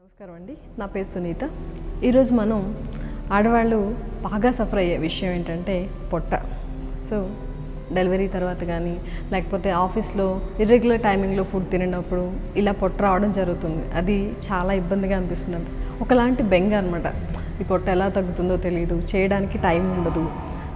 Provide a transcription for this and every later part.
నమస్కారం అండి, నా పేరు సునీత. ఈరోజు మనం ఆడవాళ్ళు బాగా సఫర్ అయ్యే విషయం ఏంటంటే పొట్ట. సో డెలివరీ తర్వాత కానీ లేకపోతే ఆఫీస్లో ఇర్రెగ్యులర్ టైమింగ్లో ఫుడ్ తినప్పుడు ఇలా పొట్ట రావడం జరుగుతుంది. అది చాలా ఇబ్బందిగా అనిపిస్తుందండి. ఒకలాంటి బెంగ అనమాట. ఈ పొట్ట ఎలా తగ్గుతుందో తెలియదు, చేయడానికి టైం ఉండదు.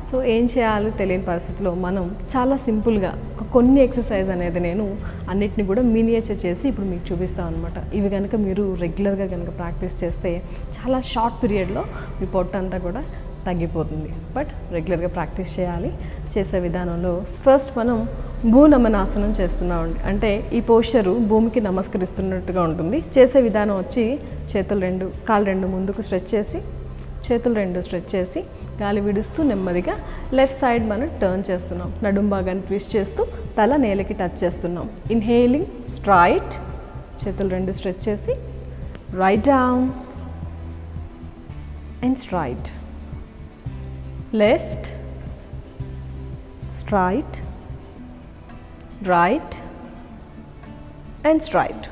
సో ఏం చేయాలో తెలియని పరిస్థితిలో మనం చాలా సింపుల్గా కొన్ని ఎక్సర్సైజ్ అనేది నేను అన్నిటిని కూడా మినియేచర్ చేసి ఇప్పుడు మీకు చూపిస్తాను అనమాట. ఇవి కనుక మీరు రెగ్యులర్గా కనుక ప్రాక్టీస్ చేస్తే చాలా షార్ట్ పీరియడ్లో మీ పొట్ట అంతా కూడా తగ్గిపోతుంది. బట్ రెగ్యులర్గా ప్రాక్టీస్ చేయాలి. చేసే విధానంలో ఫస్ట్ మనం భూనమనాసనం చేస్తున్నామండి. అంటే ఈ పోస్చరు భూమికి నమస్కరిస్తున్నట్టుగా ఉంటుంది. చేసే విధానం వచ్చి కాళ్ళు రెండు ముందుకు స్ట్రెచ్ చేసి, చేతులు రెండు స్ట్రెచ్ చేసి, గాలి విడుస్తూ నెమ్మదిగా లెఫ్ట్ సైడ్ మనం టర్న్ చేస్తున్నాం. నడుం భాగాన్ని ట్విస్ట్ చేస్తూ తల నేలకి టచ్ చేస్తున్నాం. ఇన్హేలింగ్ స్ట్రైట్, చేతులు రెండు స్ట్రెచ్ చేసి, right down and straight, left straight, right and straight.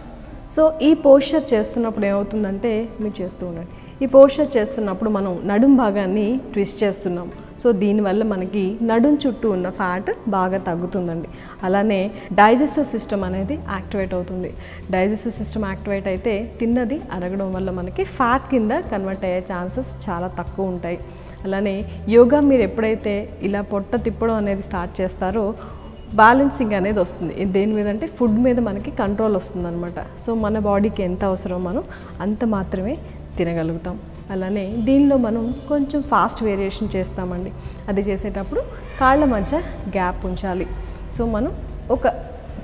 So ఈ పోస్చర్ చేస్తున్నప్పుడు ఏమవుతుందంటే, మీరు చేస్తూ ఉండండి. ఈ పోస్చర్ చేస్తున్నప్పుడు మనం నడుం భాగాన్ని ట్విస్ట్ చేస్తున్నాం. సో దీనివల్ల మనకి నడుం చుట్టూ ఉన్న ఫ్యాట్ బాగా తగ్గుతుందండి. అలానే డైజెస్టివ్ సిస్టమ్ అనేది యాక్టివేట్ అవుతుంది. డైజెస్టివ్ సిస్టమ్ యాక్టివేట్ అయితే తిన్నది అరగడం వల్ల మనకి ఫ్యాట్ కింద కన్వర్ట్ అయ్యే ఛాన్సెస్ చాలా తక్కువ ఉంటాయి. అలానే యోగా మీరు ఎప్పుడైతే ఇలా పొట్ట తిప్పడం అనేది స్టార్ట్ చేస్తారో బ్యాలెన్సింగ్ అనేది వస్తుంది. దేని మీద అంటే ఫుడ్ మీద మనకి కంట్రోల్ వస్తుంది అనమాట. సో మన బాడీకి ఎంత అవసరం మనం అంత మాత్రమే తినగలుగుతాం. అలానే దీనిలో మనం కొంచెం ఫాస్ట్ వేరియేషన్ చేస్తామండి. అది చేసేటప్పుడు కాళ్ళ మధ్య గ్యాప్ ఉంచాలి. సో మనం ఒక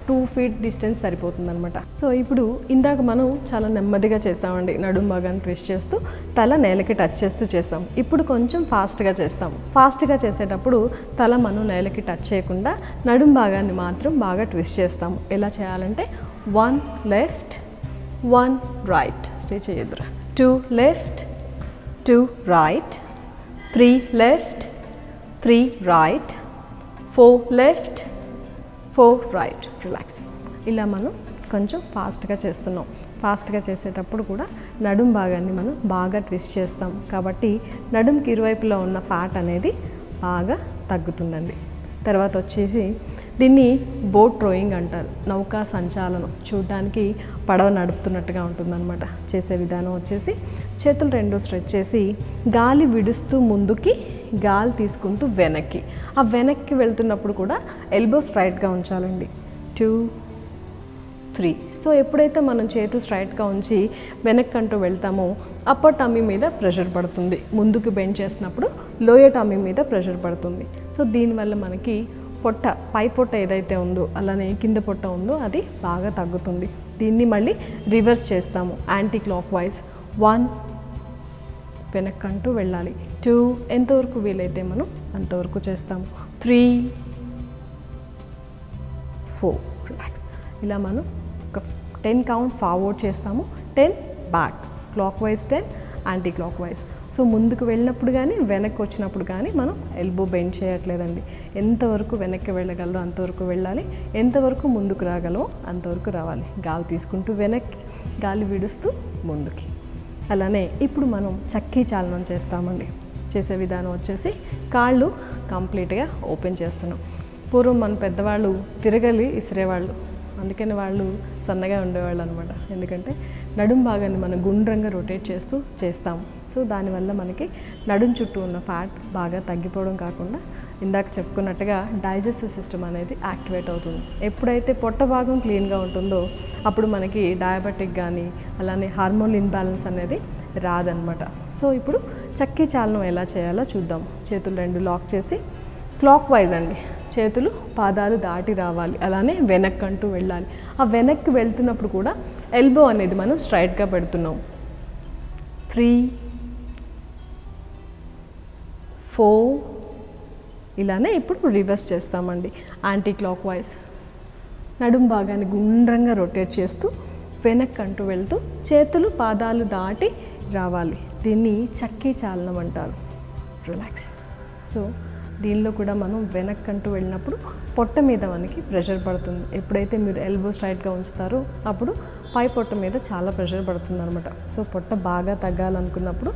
2 feet డిస్టెన్స్ సరిపోతుంది అనమాట. సో ఇప్పుడు ఇందాక మనం చాలా నెమ్మదిగా చేస్తామండి. నడుం భాగాన్ని ట్విస్ట్ చేస్తూ తల నేలకి టచ్ చేస్తూ చేస్తాం. ఇప్పుడు కొంచెం ఫాస్ట్గా చేస్తాం. ఫాస్ట్గా చేసేటప్పుడు తల మనం నేలకి టచ్ చేయకుండా నడుం భాగాన్ని మాత్రం బాగా ట్విస్ట్ చేస్తాము. ఎలా చేయాలంటే 1 left 1 right, stay చేయదురా. 2 left 2 right, 3 left 3 right, 4 left 4 right. Relax. ఇలా మనం కొంచెం ఫాస్ట్గా చేస్తున్నాం. ఫాస్ట్గా చేసేటప్పుడు కూడా నడుం భాగాన్ని మనం బాగా ట్విస్ట్ చేస్తాం. కాబట్టి నడుంకి ఇరువైపులో ఉన్న ఫ్యాట్ అనేది బాగా తగ్గుతుందండి. తర్వాత వచ్చేసి దీన్ని బోట్ రోయింగ్ అంటారు. నౌకా సంచాలనం. చూడడానికి పడవ నడుపుతున్నట్టుగా ఉంటుందన్నమాట. చేసే విధానం వచ్చేసి చేతులు రెండు స్ట్రెచ్ చేసి గాలి విడుస్తూ ముందుకి, గాలి తీసుకుంటూ వెనక్కి. ఆ వెనక్కి వెళ్తున్నప్పుడు కూడా ఎల్బో స్ట్రైట్గా ఉంచాలండి. 2 3. సో ఎప్పుడైతే మనం చేతులు స్ట్రైట్గా ఉంచి వెనక్కి అంటూ వెళ్తామో అప్పర్ టమ్మీ మీద ప్రెషర్ పడుతుంది. ముందుకు బెండ్ చేసినప్పుడు లోయర్ టమ్మీ మీద ప్రెషర్ పడుతుంది. సో దీనివల్ల మనకి పొట్ట, పై పొట్ట ఏదైతే ఉందో అలానే కింద పొట్ట ఉందో అది బాగా తగ్గుతుంది. దీన్ని మళ్ళీ రివర్స్ చేస్తాము. యాంటీ క్లాక్ వైజ్ 1 వెనక్కంటూ వెళ్ళాలి. 2 ఎంతవరకు వీలైతే మనం అంతవరకు చేస్తాము. 3 4 రిలాక్స్. ఇలా మనం ఒక 10 కౌంట్ ఫార్వర్డ్ చేస్తాము. 10 back, clock wise 10, anti clock wise. So ముందుకు వెళ్ళినప్పుడు కానీ వెనక్కి వచ్చినప్పుడు కానీ మనం ఎల్బో బెండ్ చేయట్లేదండి. ఎంతవరకు వెనక్కి వెళ్ళగలరో అంతవరకు వెళ్ళాలి, ఎంతవరకు ముందుకు రాగలమో అంతవరకు రావాలి. గాలి తీసుకుంటూ వెనక్కి, గాలి విడుస్తూ ముందుకి. అలానే ఇప్పుడు మనం చక్కీ చాలనం చేస్తామండి. చేసే విధానం వచ్చేసి కాళ్ళు కంప్లీట్గా ఓపెన్ చేస్తున్నాం. పూర్వం మన పెద్దవాళ్ళు తిరగలి ఇసిరేవాళ్ళు, అందుకని వాళ్ళు సన్నగా ఉండేవాళ్ళు అనమాట. ఎందుకంటే నడుం భాగాన్ని మనం గుండ్రంగా రొటేట్ చేస్తూ చేస్తాము. సో దానివల్ల మనకి నడుం చుట్టూ ఉన్న ఫ్యాట్ బాగా తగ్గిపోవడం కాకుండా ఇందాక చెప్పుకున్నట్టుగా డైజెస్టివ్ సిస్టమ్ అనేది యాక్టివేట్ అవుతుంది. ఎప్పుడైతే పొట్ట భాగం క్లీన్గా ఉంటుందో అప్పుడు మనకి డయాబెటిక్ కానీ అలానే హార్మోన్ ఇన్బ్యాలెన్స్ అనేది రాదనమాట. సో ఇప్పుడు చక్కీ చాలనం ఎలా చేయాలో చూద్దాం. చేతులు రెండు లాక్ చేసి క్లాక్ వైజ్ అండి, చేతులు పాదాలు దాటి రావాలి. అలానే వెనక్కి అంటూ వెళ్ళాలి. ఆ వెనక్కి వెళ్తున్నప్పుడు కూడా ఎల్బో అనేది మనం స్ట్రైట్గా పెడుతున్నాం. 3 4 ఇలానే ఇప్పుడు రివర్స్ చేస్తామండి. యాంటీ క్లాక్ వైజ్ నడుం భాగాన్ని గుండ్రంగా రొటేట్ చేస్తూ వెనక్కి అంటూ వెళ్తూ చేతులు పాదాలు దాటి రావాలి. దీన్ని చక్కీ చాలనం అంటారు. రిలాక్స్. సో దీనిలో కూడా మనం వెనక్కంటూ వెళ్ళినప్పుడు పొట్ట మీద మనకి ప్రెషర్ పడుతుంది. ఎప్పుడైతే మీరు ఎల్బో స్ట్రైట్గా ఉంచుతారో అప్పుడు పై పొట్ట మీద చాలా ప్రెషర్ పడుతుంది అనమాట. సో పొట్ట బాగా తగ్గాలనుకున్నప్పుడు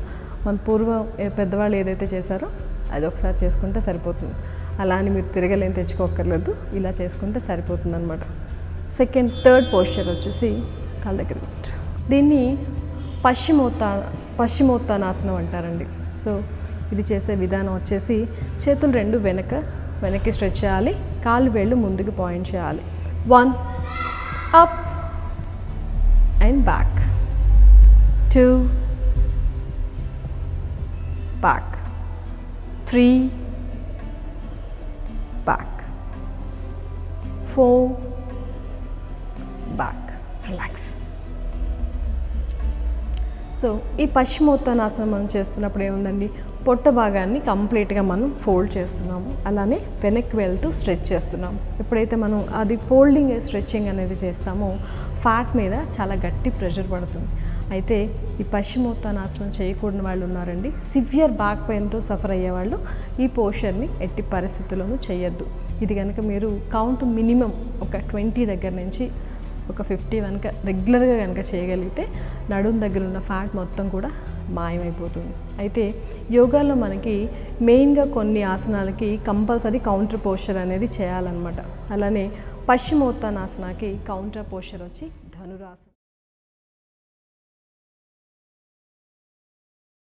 మన పూర్వం పెద్దవాళ్ళు ఏదైతే చేశారో అది ఒకసారి చేసుకుంటే సరిపోతుంది. అలా అని మీరు తిరగలేని తెచ్చుకోక్కర్లేదు, ఇలా చేసుకుంటే సరిపోతుంది అనమాట. థర్డ్ పోస్చర్ వచ్చేసి కాళ్ళ దగ్గర పెట్టు. దీన్ని పశ్చిమోత్తానాసనం అంటారండి. సో ఇది చేసే విధానం వచ్చేసి చేతులు రెండు వెనక్కి స్ట్రెచ్ చేయాలి, కాళ్ళు వేళ్ళు ముందుకు పాయింట్ చేయాలి. 1 up and back, 2 back, 3 back, 4 back. Relax. So ఈ పశ్చిమోత్తానాసనం మనం చేస్తున్నప్పుడు ఏముందండి, పొట్ట భాగాన్ని కంప్లీట్గా మనం ఫోల్డ్ చేస్తున్నాము, అలానే వెనక్కి వెళ్తూ స్ట్రెచ్ చేస్తున్నాము. ఎప్పుడైతే మనం అది ఫోల్డింగ్ స్ట్రెచ్చింగ్ అనేది చేస్తామో ఫ్యాట్ మీద చాలా గట్టి ప్రెషర్ పడుతుంది. అయితే ఈ పశ్చిమోత్తానాసనం చేయకూడని వాళ్ళు ఉన్నారండి, సివియర్ బ్యాక్ పెయిన్తో సఫర్ అయ్యేవాళ్ళు ఈ పోస్చర్ని ఎట్టి పరిస్థితుల్లోనూ చేయొద్దు. ఇది కనుక మీరు కౌంట్ మినిమం ఒక 20 దగ్గర నుంచి ఒక 50 కనుక రెగ్యులర్గా కనుక చేయగలిగితే నడుం దగ్గర ఉన్న ఫ్యాట్ మొత్తం కూడా మాయమైపోతుంది. అయితే యోగాలో మనకి మెయిన్గా కొన్ని ఆసనాలకి కంపల్సరీ కౌంటర్ పోస్చర్ అనేది చేయాలన్నమాట. అలానే పశ్చిమోత్తానాసనాకి కౌంటర్ పోస్చర్ వచ్చి ధనురాసనం.